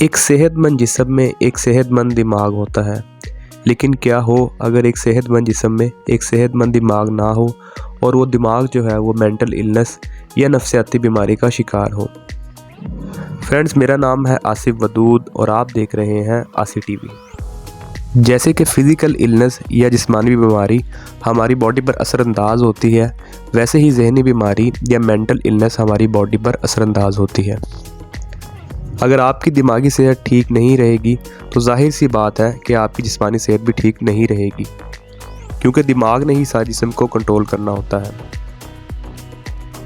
एक सेहतमंद जिस्म में एक सेहतमंद दिमाग होता है, लेकिन क्या हो अगर एक सेहतमंद जिस्म में एक सेहतमंद दिमाग ना हो और वो दिमाग जो है वो मेंटल इलनेस या नफसियाती बीमारी का शिकार हो। फ्रेंड्स, मेरा नाम है आसिफ वदूद और आप देख रहे हैं आसी टीवी। जैसे कि फ़िज़िकल इलनेस या जिस्मानी बीमारी हमारी बॉडी पर असरअंदाज होती है, वैसे ही जहनी बीमारी या मेंटल इलनेस हमारी बॉडी पर असरअंदाज होती है। अगर आपकी दिमागी सेहत ठीक नहीं रहेगी तो जाहिर सी बात है कि आपकी जिस्मानी सेहत भी ठीक नहीं रहेगी, क्योंकि दिमाग ने ही सारे जिस्म को कंट्रोल करना होता है।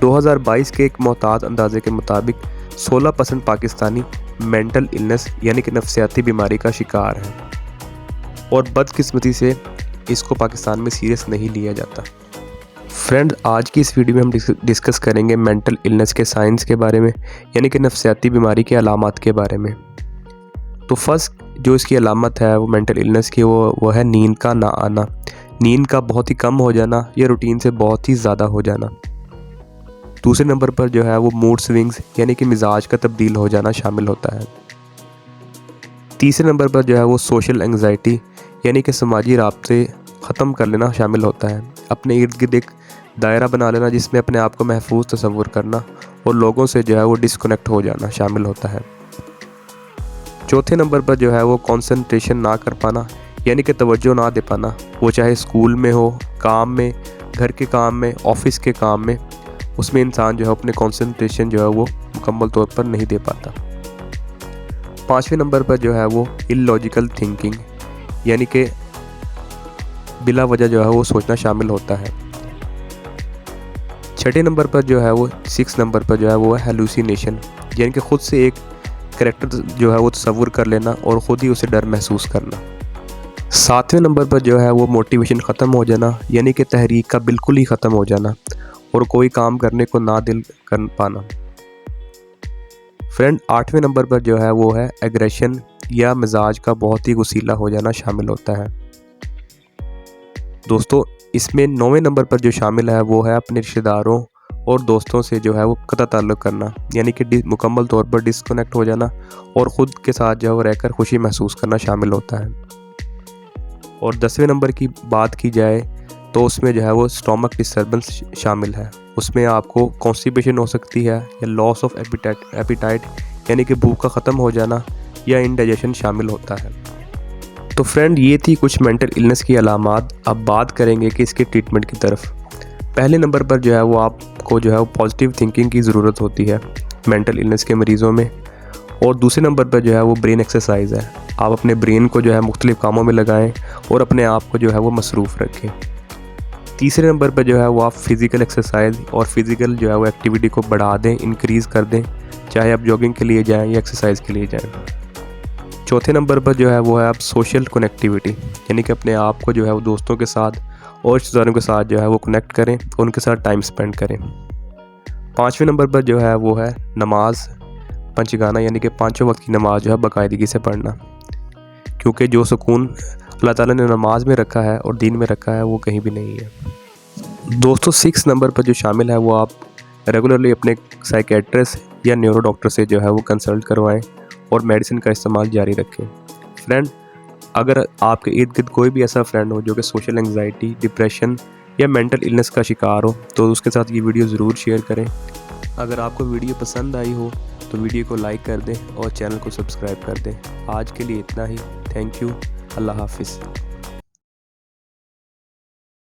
2022 के एक मोहतात अंदाजे के मुताबिक 16% पाकिस्तानी मेंटल इलनेस यानी कि नफसियाती बीमारी का शिकार है, और बदकिस्मती से इसको पाकिस्तान में सीरियस नहीं लिया जाता। फ्रेंड, आज की इस वीडियो में हम डिस्कस करेंगे मेंटल इलनेस के साइंस के बारे में, यानी कि नफसियाती बीमारी के अलामात के बारे में। तो फर्स्ट जो इसकी अलामत है वो मेंटल इलनेस की वो है नींद का ना आना, नींद का बहुत ही कम हो जाना या रूटीन से बहुत ही ज़्यादा हो जाना। दूसरे नंबर पर जो है वो मूड स्विंग्स यानी कि मिजाज का तब्दील हो जाना शामिल होता है। तीसरे नंबर पर जो है वो सोशल एंग्जाइटी यानी कि समाजी राब्ते ख़त्म कर लेना शामिल होता है। अपने इर्द गिर्द एक दायरा बना लेना जिसमें अपने आप को महफूज तस्वुर करना और लोगों से जो है वो डिस्कनेक्ट हो जाना शामिल होता है। चौथे नंबर पर जो है वो कंसंट्रेशन ना कर पाना यानी कि तवज्जो ना दे पाना, वो चाहे स्कूल में हो, काम में, घर के काम में, ऑफिस के काम में, उसमें इंसान जो है अपने कंसंट्रेशन जो है वो मुकम्मल तौर पर नहीं दे पाता। पाँचवें नंबर पर जो है वो इलॉजिकल थिंकिंग यानी कि बिला वजह जो है वो सोचना शामिल होता है। छठे नंबर पर जो है वो 6 नंबर पर जो है वो हेलुसिनेशन यानी कि ख़ुद से एक कैरेक्टर जो है वो तस्वुर कर लेना और ख़ुद ही उसे डर महसूस करना। सातवें नंबर पर जो है वो मोटिवेशन ख़त्म हो जाना यानी कि तहरीक का बिल्कुल ही ख़त्म हो जाना और कोई काम करने को ना दिल कर पाना। फ्रेंड, आठवें नंबर पर जो है वो है एग्रेशन या मिजाज का बहुत ही गुस्सीला हो जाना शामिल होता है। दोस्तों, इसमें 9वें नंबर पर जो शामिल है वो है अपने रिश्तेदारों और दोस्तों से जो है वो कतई ताल्लुक़ करना यानी कि मुकम्मल तौर पर डिस्कनेक्ट हो जाना और ख़ुद के साथ जो है वो रहकर खुशी महसूस करना शामिल होता है। और 10वें नंबर की बात की जाए तो उसमें जो है वो स्टोमक डिस्टर्बेंस शामिल है। उसमें आपको कॉन्स्टिपेशन हो सकती है या लॉस ऑफ एपिटाइट यानी कि भूख का ख़त्म हो जाना या इंडाइजेशन शामिल होता है। तो फ्रेंड, ये थी कुछ मेंटल इलनेस की अलामात। अब बात करेंगे कि इसके ट्रीटमेंट की तरफ। पहले नंबर पर जो है वो आपको जो है वो पॉजिटिव थिंकिंग की ज़रूरत होती है मेंटल इलनेस के मरीज़ों में, और दूसरे नंबर पर जो है वो ब्रेन एक्सरसाइज है। आप अपने ब्रेन को जो है मुख्तलिफ़ कामों में लगाएं और अपने आप को जो है वो मसरूफ़ रखें। तीसरे नंबर पर जो है वो आप फ़िज़िकल एक्सरसाइज और फिज़िकल जो है वो एक्टिविटी को बढ़ा दें, इंक्रीज़ कर दें, चाहे आप जॉगिंग के लिए जाएँ या एक्सरसाइज के लिए जाएँ। चौथे नंबर पर जो है वो है आप सोशल कनेक्टिविटी यानी कि अपने आप को जो है वो दोस्तों के साथ और रिश्तेदारों के साथ जो है वो कनेक्ट करें, उनके साथ टाइम स्पेंड करें। पाँचवें नंबर पर जो है वो है नमाज पंचगाना यानी कि पाँचों वक्त की नमाज जो है बाकायदगी से पढ़ना, क्योंकि जो सुकून अल्लाह ताला ने नमाज में रखा है और दीन में रखा है वो कहीं भी नहीं है। दोस्तों, 6 नंबर पर जो शामिल है वो आप रेगुलरली अपने साइकेट्रिस्ट या न्यूरो डॉक्टर से जो है वो कंसल्ट करवाएं और मेडिसिन का इस्तेमाल जारी रखें। फ्रेंड, अगर आपके इर्द गिर्द कोई भी ऐसा फ्रेंड हो जो कि सोशल एंग्जाइटी, डिप्रेशन या मेंटल इलनेस का शिकार हो तो उसके साथ ये वीडियो ज़रूर शेयर करें। अगर आपको वीडियो पसंद आई हो तो वीडियो को लाइक कर दें और चैनल को सब्सक्राइब कर दें। आज के लिए इतना ही। Thank you. अल्लाह हाफिज़।